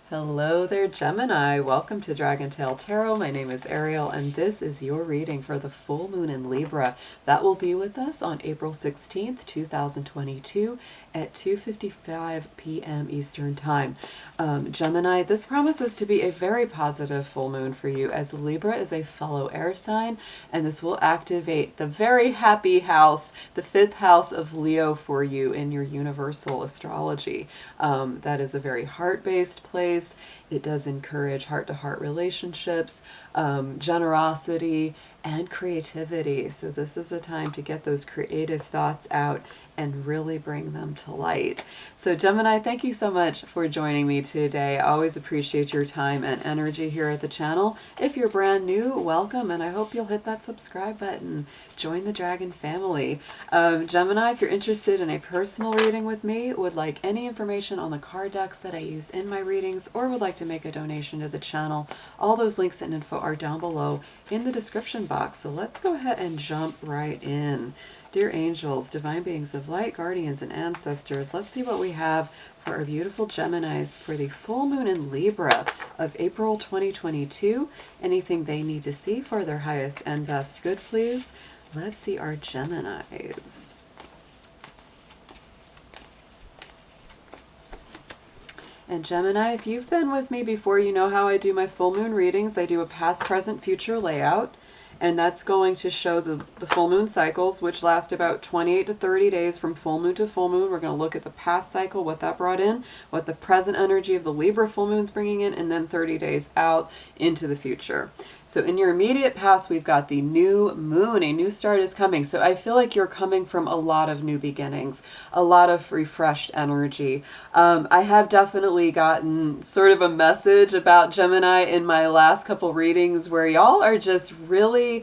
Hello there, Gemini. Welcome to DragonTaleTarot. My name is Ariel, and this is your reading for the full moon in Libra. That will be with us on April 16th, 2022 at 2:55 p.m. Eastern Time. Gemini, this promises to be a very positive full moon for you, as Libra is a fellow air sign, and this will activate the very happy house, the 5th house of Leo for you in your universal astrology. That is a very heart-based place. It does encourage heart-to-heart relationships, generosity, and creativity. So this is a time to get those creative thoughts out and really bring them to light. So Gemini, thank you so much for joining me today. I always appreciate your time and energy here at the channel. If you're brand new, welcome, and I hope you'll hit that subscribe button. Join the Dragon family. Gemini, if you're interested in a personal reading with me, would like any information on the card decks that I use in my readings, or would like to make a donation to the channel, all those links and info are down below in the description box. So let's go ahead and jump right in. Dear angels, divine beings of light, guardians, and ancestors, let's see what we have for our beautiful Geminis for the full moon in Libra of April 2022. Anything they need to see for their highest and best good, please. Let's see our Geminis. And Gemini, if you've been with me before, you know how I do my full moon readings. I do a past, present, future layout. And that's going to show the full moon cycles, which last about 28 to 30 days from full moon to full moon. We're going to look at the past cycle, what that brought in, what the present energy of the Libra full moon's bringing in, and then 30 days out into the future. So in your immediate past, we've got the new moon. A new start is coming. So I feel like you're coming from a lot of new beginnings, a lot of refreshed energy. I have definitely gotten sort of a message about Gemini in my last couple readings where y'all are just really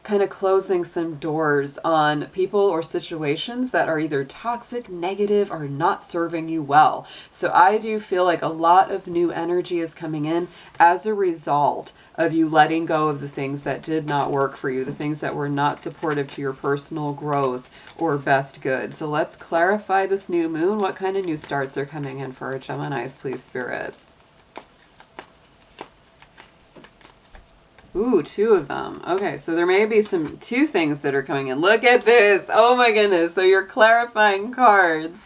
kind of closing some doors on people or situations that are either toxic, negative, or not serving you well. So I do feel like a lot of new energy is coming in as a result of you letting go of the things that did not work for you, the things that were not supportive to your personal growth or best good. So let's clarify this new moon. What kind of new starts are coming in for our Geminis, please, Spirit? Ooh, 2 of them. Okay, so there may be two things that are coming in. Look at this. Oh my goodness. So your clarifying cards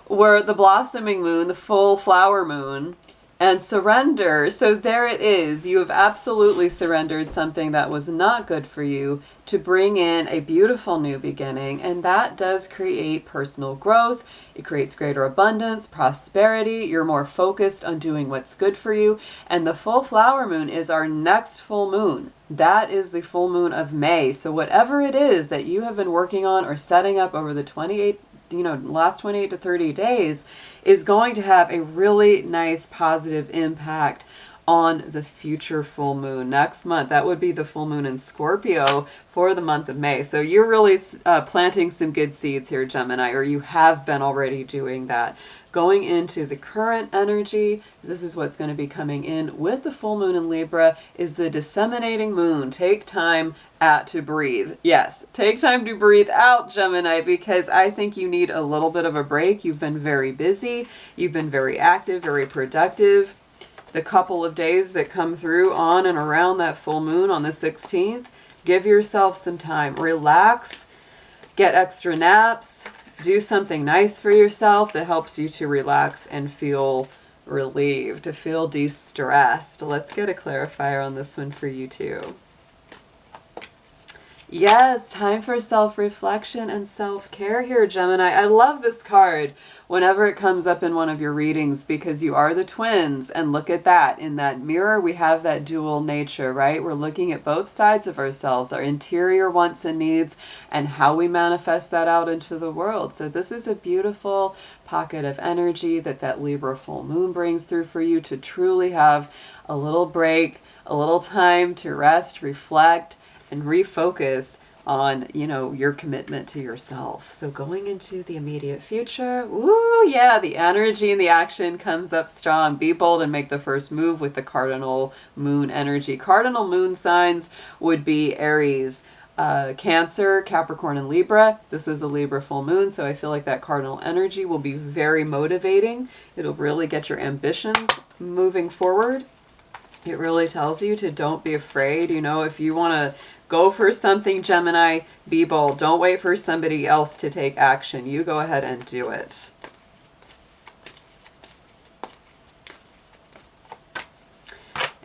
were the blossoming moon, the full flower moon, and surrender. So there it is. You have absolutely surrendered something that was not good for you to bring in a beautiful new beginning. And that does create personal growth. It creates greater abundance, prosperity. You're more focused on doing what's good for you. And the full flower moon is our next full moon. That is the full moon of May. So whatever it is that you have been working on or setting up over the last 28 to 30 days is going to have a really nice positive impact on the future full moon next month. That would be the full moon in Scorpio for the month of May. So you're really planting some good seeds here, Gemini, or you have been already doing that. Going into the current energy, this is what's going to be coming in with the full moon in Libra, is the disseminating moon. Take time to breathe. Yes, take time to breathe out, Gemini, because I think you need a little bit of a break. You've been very busy. You've been very active, very productive. The couple of days that come through on and around that full moon on the 16th, give yourself some time. Relax, get extra naps, do something nice for yourself that helps you to relax and feel relieved, to feel de-stressed. Let's get a clarifier on this one for you too. Yes, time for self-reflection and self-care here, Gemini. I love this card whenever it comes up in one of your readings because you are the twins. And look at that. In that mirror, we have that dual nature, right? We're looking at both sides of ourselves, our interior wants and needs, and how we manifest that out into the world. So this is a beautiful pocket of energy that Libra full moon brings through for you to truly have a little break, a little time to rest, reflect, and refocus on, your commitment to yourself. So going into the immediate future, ooh, yeah, the energy and the action comes up strong. Be bold and make the first move with the cardinal moon energy. Cardinal moon signs would be Aries, Cancer, Capricorn, and Libra. This is a Libra full moon, so I feel like that cardinal energy will be very motivating. It'll really get your ambitions moving forward. It really tells you to don't be afraid. You know, if you want to go for something, Gemini, be bold. Don't wait for somebody else to take action. You go ahead and do it.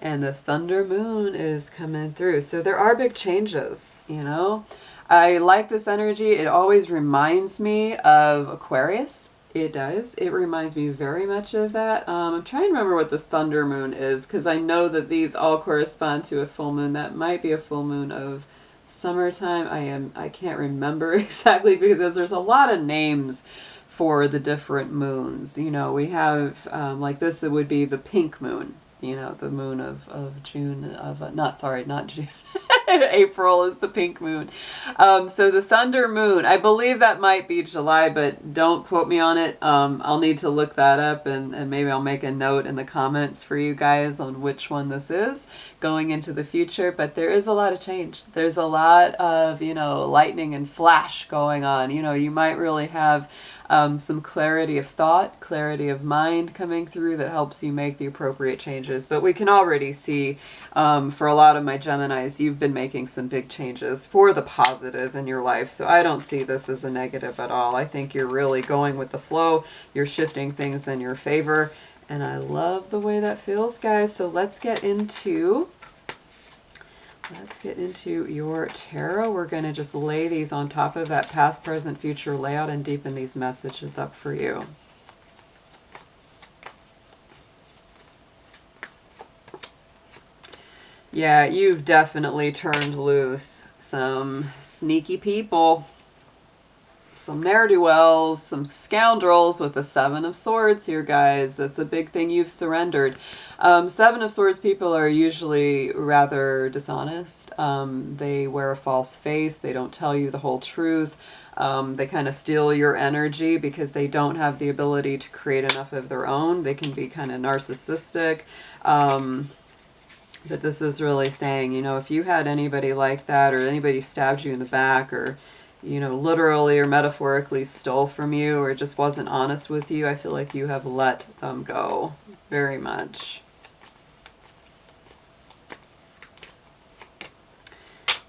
And the Thunder Moon is coming through. So there are big changes, you know. I like this energy. It always reminds me of Aquarius. It does. It reminds me very much of that. I'm trying to remember what the Thunder Moon is, because I know that these all correspond to a full moon. That might be a full moon of summertime. I can't remember exactly, because there's a lot of names for the different moons. You know, we have, like this, it would be the pink moon. You know, the moon of June, not June. April is the pink moon. So the Thunder Moon, I believe that might be July, but don't quote me on it. I'll need to look that up, and maybe I'll make a note in the comments for you guys on which one this is going into the future. But there is a lot of change. There's a lot of, you know, lightning and flash going on. You know, you might really have some clarity of thought, clarity of mind coming through that helps you make the appropriate changes. But we can already see, for a lot of my Geminis, you've been making some big changes for the positive in your life. So I don't see this as a negative at all. I think you're really going with the flow. You're shifting things in your favor. And I love the way that feels, guys. So let's get into your tarot. We're going to just lay these on top of that past, present, future layout and deepen these messages up for you. Yeah, you've definitely turned loose some sneaky people, some ne'er-do-wells, some scoundrels with the Seven of Swords here, guys. That's a big thing. You've surrendered. Seven of Swords people are usually rather dishonest. They wear a false face. They don't tell you the whole truth. They kind of steal your energy because they don't have the ability to create enough of their own. They can be kind of narcissistic. But this is really saying, you know, if you had anybody like that, or anybody stabbed you in the back, or, you know, literally or metaphorically stole from you, or just wasn't honest with you, I feel like you have let them go very much.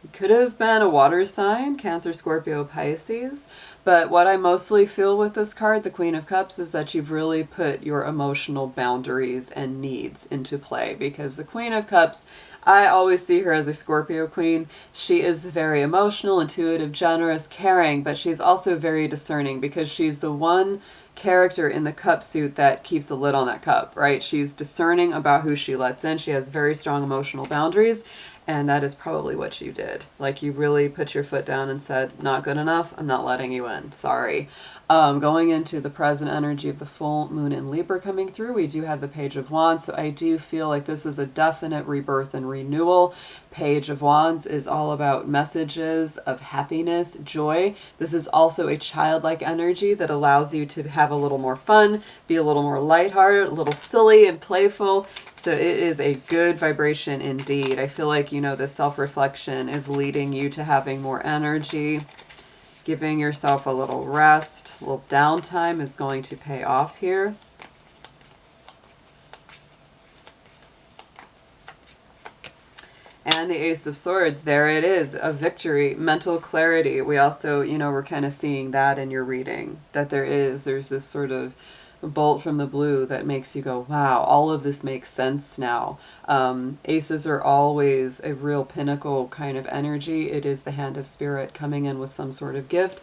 You could have been a water sign, Cancer, Scorpio, Pisces. But what I mostly feel with this card, the Queen of Cups, is that you've really put your emotional boundaries and needs into play. Because the Queen of Cups, I always see her as a Scorpio queen. She is very emotional, intuitive, generous, caring, but she's also very discerning, because she's the one character in the cup suit that keeps a lid on that cup, right? She's discerning about who she lets in. She has very strong emotional boundaries. And that is probably what you did. Like, you really put your foot down and said, not good enough, I'm not letting you in. Sorry. Going into the present energy of the full moon in Libra coming through, we do have the Page of Wands. So I do feel like this is a definite rebirth and renewal. Page of Wands is all about messages of happiness, joy. This is also a childlike energy that allows you to have a little more fun, be a little more lighthearted, a little silly and playful. So it is a good vibration indeed. I feel like, you know, the self-reflection is leading you to having more energy. Giving yourself a little rest, a little downtime is going to pay off here. And the Ace of Swords, there it is, a victory, mental clarity. We also, you know, we're kind of seeing that in your reading, that there's this sort of bolt from the blue that makes you go, wow, all of this makes sense now. Aces are always a real pinnacle kind of energy. It is the hand of spirit coming in with some sort of gift.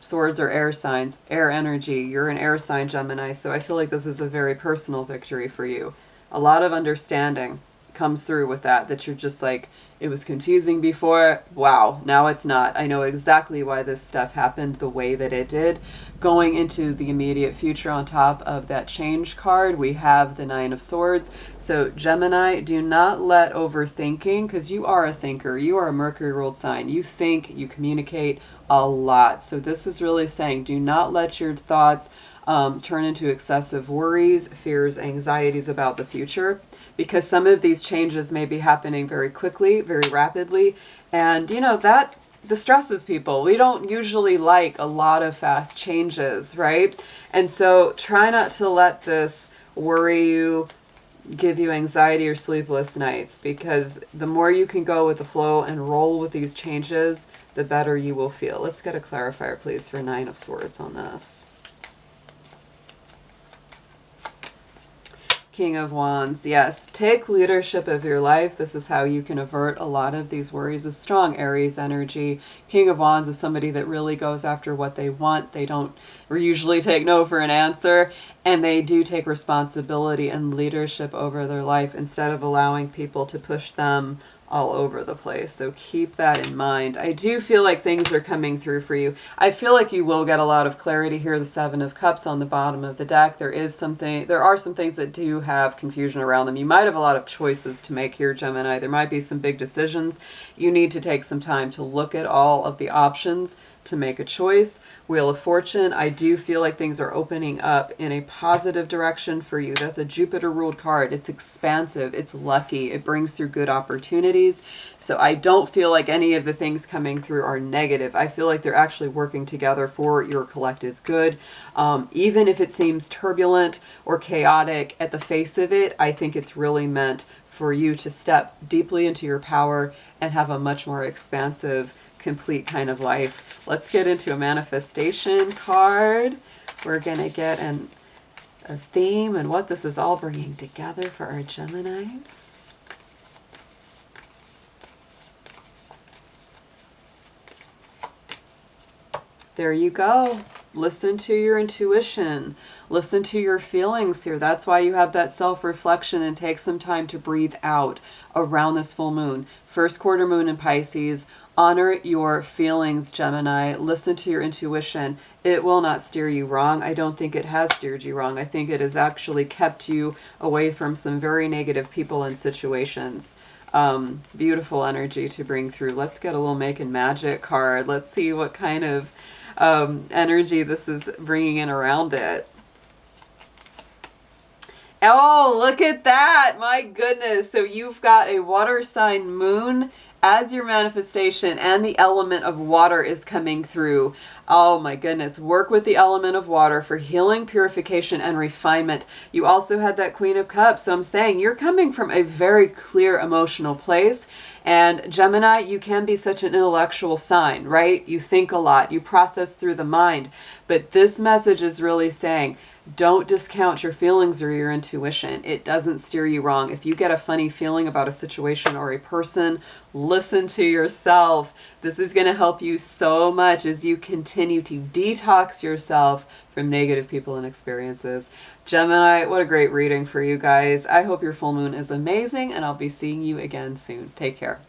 Swords are air signs, air energy. You're an air sign, Gemini, so I feel like this is a very personal victory for you. A lot of understanding comes through with that you're just like, it was confusing before, wow, now it's not. I know exactly why this stuff happened the way that it did. Going into the immediate future, on top of that change card, we have the Nine of Swords. So Gemini, do not let overthinking, because you are a thinker, you are a Mercury ruled sign, you think, you communicate a lot. So this is really saying, do not let your thoughts turn into excessive worries, fears, anxieties about the future, because some of these changes may be happening very quickly, very rapidly, and you know, that distresses people. We don't usually like a lot of fast changes, right? And so try not to let this worry you, give you anxiety or sleepless nights, because the more you can go with the flow and roll with these changes, the better you will feel. Let's get a clarifier, please, for Nine of Swords on this. King of Wands, yes. Take leadership of your life. This is how you can avert a lot of these worries of strong Aries energy. King of Wands is somebody that really goes after what they want. They don't usually take no for an answer, and they do take responsibility and leadership over their life instead of allowing people to push them all over the place. So keep that in mind. I do feel like things are coming through for you. I feel like you will get a lot of clarity here. The Seven of Cups on the bottom of the deck. There are some things that do have confusion around them. You might have a lot of choices to make here, Gemini. There might be some big decisions. You need to take some time to look at all of the options to make a choice. Wheel of Fortune, I do feel like things are opening up in a positive direction for you. That's a Jupiter ruled card. It's expansive. It's lucky. It brings through good opportunities. So I don't feel like any of the things coming through are negative. I feel like they're actually working together for your collective good. Even if it seems turbulent or chaotic at the face of it, I think it's really meant for you to step deeply into your power and have a much more expansive, complete kind of life. Let's get into a manifestation card. We're going to get a theme and what this is all bringing together for our Geminis. There you go. Listen to your intuition. Listen to your feelings here. That's why you have that self-reflection, and take some time to breathe out around this full moon. First quarter moon in Pisces. Honor your feelings, Gemini. Listen to your intuition. It will not steer you wrong. I don't think it has steered you wrong. I think it has actually kept you away from some very negative people and situations. Beautiful energy to bring through. Let's get a little Making Magic card. Let's see what kind of energy this is bringing in around it. Oh, look at that. My goodness. So you've got a water sign moon as your manifestation, and the element of water is coming through. Oh my goodness. Work with the element of water for healing, purification, and refinement. You also had that Queen of Cups. So I'm saying you're coming from a very clear emotional place. And Gemini, you can be such an intellectual sign, right? You think a lot, you process through the mind. But this message is really saying, don't discount your feelings or your intuition. It doesn't steer you wrong. If you get a funny feeling about a situation or a person, listen to yourself. This is going to help you so much as you continue to detox yourself from negative people and experiences. Gemini, what a great reading for you guys. I hope your full moon is amazing, and I'll be seeing you again soon. Take care.